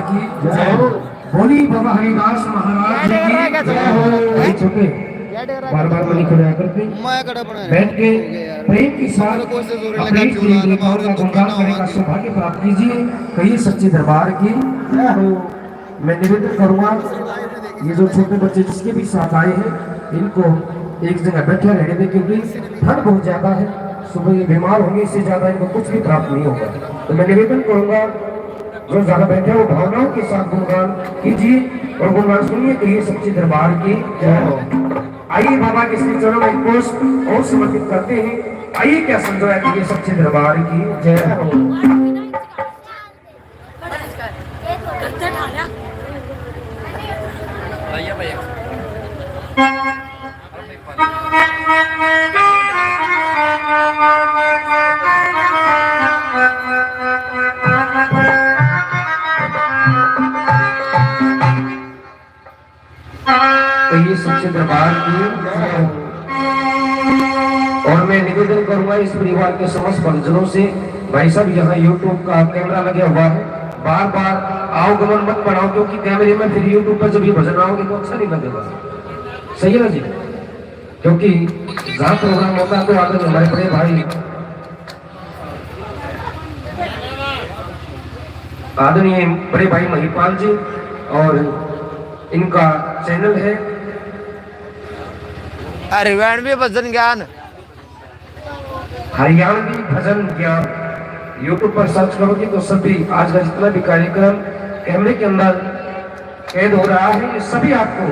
की जय हो। बोली बाबा हरिदास महाराज जी की जय हो। छोटे बार बार मनी खड़ा करते बैठ के प्रेम के साथ अपने देवताओं का गुणगान करने का सौभाग्य प्राप्त कीजिए। कहिए सच्चे दरबार की जय हो। मैं निवेदन करूंगा ये जो छोटे बच्चे जिसके भी साथ आए हैं इनको एक जगह बैठे रहने दें, क्योंकि ठंड बहुत ज्यादा है, सुबह ये बीमार होंगे, इससे ज्यादा इनको कुछ भी प्राप्त नहीं होगा। तो मैं निवेदन करूंगा जो ज्यादा बैठे वो भावनाओं के साथ गुणगान कीजिए और गुणगान सुनिए। कहिए सच्चे दरबार की जय हो। आइए बाबा के श्री चरणों में कोष और समर्पित करते हैं। आइए क्या समझाया कि ये सच्चे दरबार की जय हो। तो ये सच्चे दरबार की और मैं निवेदन करूंगा इस परिवार के समस्त परिजनों से, भाई साहब यहाँ यूट्यूब का कैमरा लगा हुआ है, बार बार आओ गमन मत बढ़ाओ, क्योंकि कैमरे में फिर यूट्यूब पर जब ये भजन आओगे तो अच्छा नहीं लगेगा। सही है ना जी? क्योंकि जहाँ प्रोग्राम होता है तो आगे हमारे बड़े भाई आदरणीय बड़े भाई महिपाल जी और इनका चैनल है हरियाणवी भजन ज्ञान, हरियाणवी भजन ज्ञान। यूट्यूब पर सर्च करोगे तो सभी आज का जितना भी कार्यक्रम कैमरे के अंदर कैद हो रहा है ये सभी आपको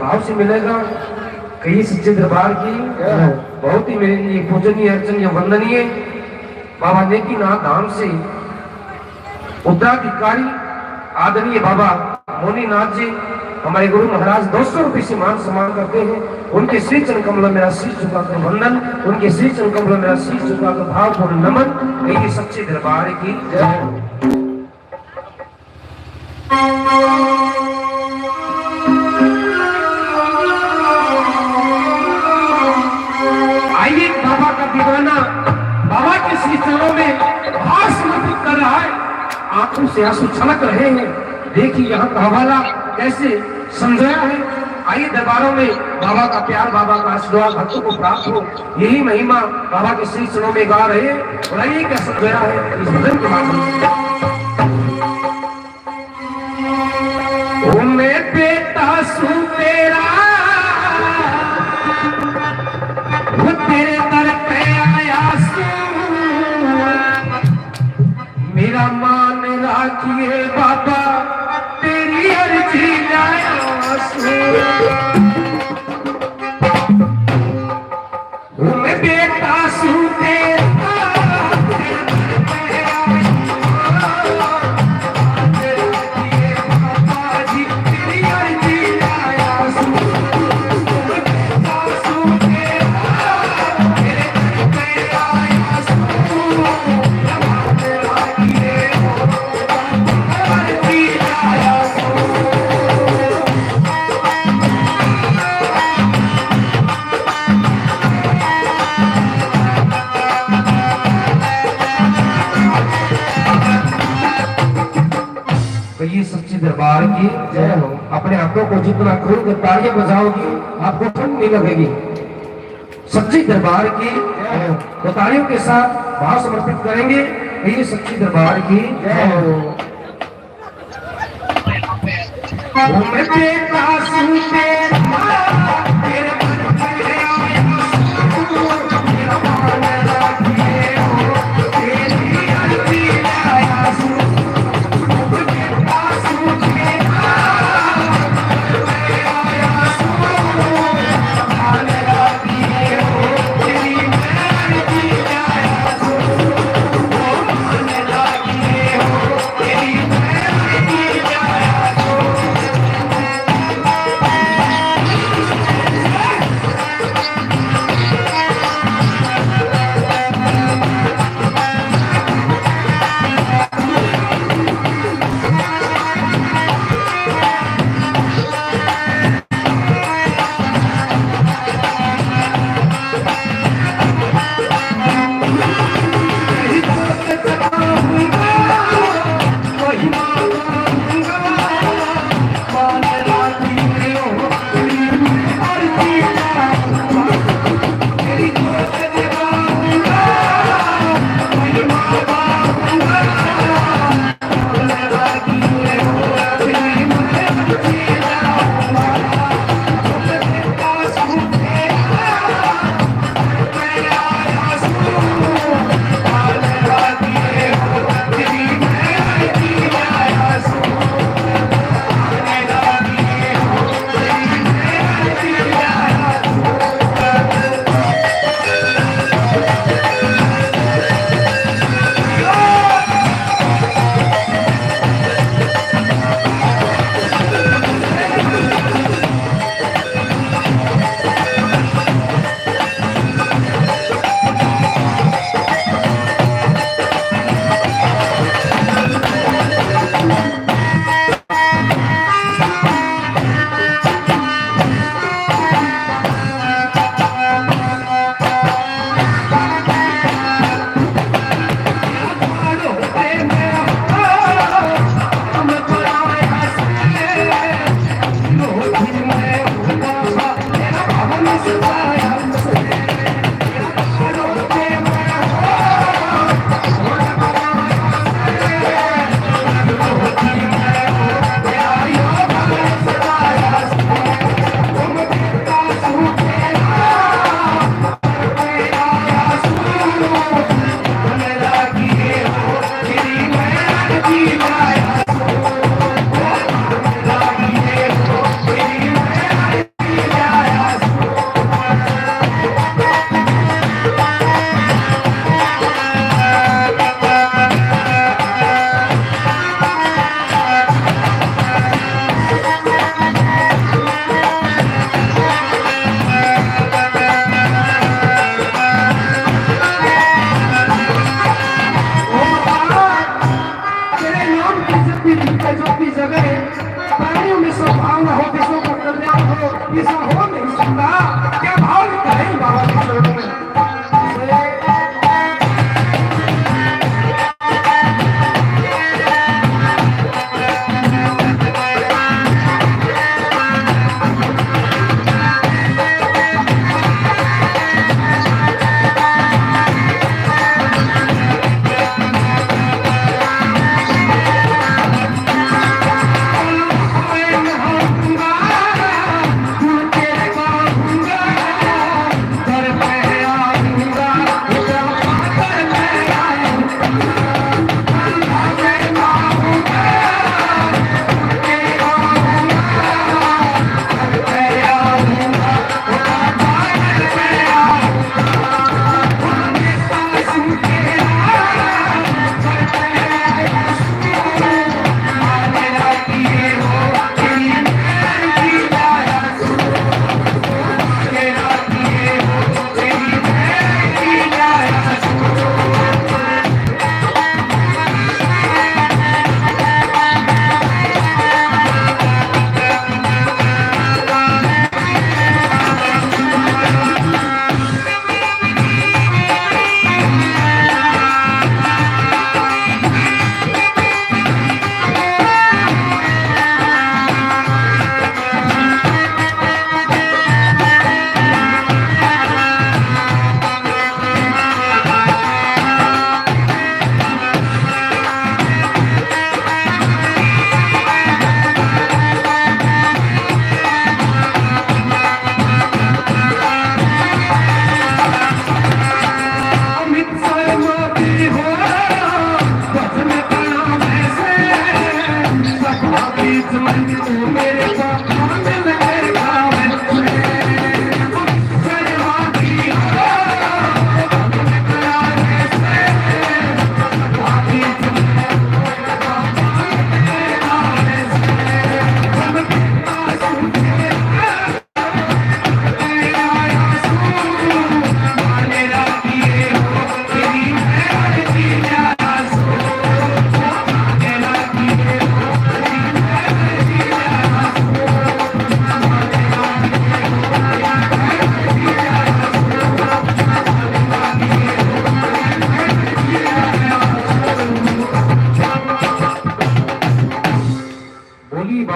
भाव से मिलेगा। कई सच्चे दरबार की बहुत ही मेरे लिए पूजनीय अर्चनीय वंदनीय बाबा नेकीनाथ धाम से उत्तराधिकारी आदरणीय बाबा मोनीनाथ जी हमारे गुरु महाराज 200 रुपये से मान सम्मान करते हैं। उनके श्री चरण कमल मेरा शीश झुकाकर वंदन, उनके श्री चरण कमल मेरा शीश झुकाकर भावपूर्ण नमन। यही सच्चे दरबार की जय। आइए बाबा का दीवाना बाबा के श्री चरणों में भाव समर्पित कर रहा है, आंखों से आंसू छलक रहे हैं। देखिए यहाँ का हवाला कैसे समझाया है। आइए दरबारों में बाबा का प्यार, बाबा का आशीर्वाद भक्तों को प्राप्त हो, यही महिमा बाबा के श्री चरणों में गा रहे हैं। और आइए क्या समझाया है इस भजन के माध्यम से। ओ मैं बेटा सू तेरा, वो तेरे दर पे आया सू, मेरा मान राखिए बाबा तेरी अर्जी लाया सू। मैं बेटा सू तेरा, ये सच्चे दरबार की जय हो। अपने हाथों को जितना खुलकर तालियां बजाओगी आपको ठंड नहीं लगेगी। सच्चे दरबार की जय हो। तो तालियों के साथ भाव समर्पित करेंगे। ये सच्चे दरबार की जय हो। मैं बेटा सू तेरा, तेरे मन में आया सू, मेरा मान राखिए हो, तेरी अर्जी लाया सू।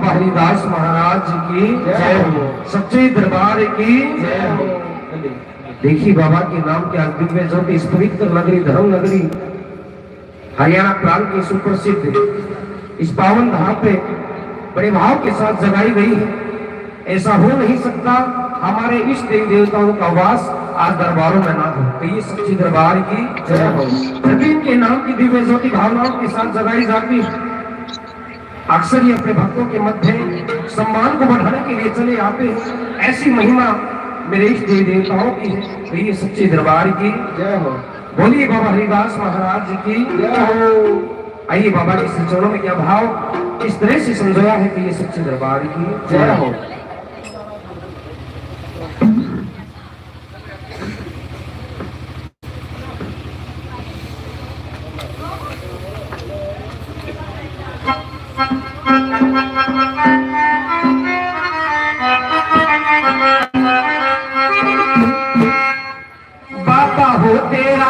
हरिदास महाराज की जय हो, सच्चे दरबार की जय हो। देखिए बाबा के नाम के आज दिव्य ज्योति इस पवित्र नगरी धर्म नगरी हरियाणा प्रांत की सुप्रसिद्ध इस पावन धाम पे बड़े भाव के साथ जगाई गई है। ऐसा हो नहीं सकता हमारे इष्ट देवी देवताओं का वास आज दरबारों में ना हो। तो ये सच्ची दरबार की जय हो। प्रवीण के नाम की दिव्य ज्योति भावनाओं के साथ जगाई जाती है। अक्सर ये अपने भक्तों के मध्य सम्मान को बढ़ाने के लिए चले आते हैं। ऐसी महिमा मेरे इष्ट देवी देवताओं की है। तो ये सच्चे दरबार की जय हो। बोलिए बाबा हरिदास महाराज की जय हो। आइए बाबा के चरणों में क्या भाव इस तरह से समझाया है कि ये सच्चे दरबार की जय हो। बाबा हो तेरा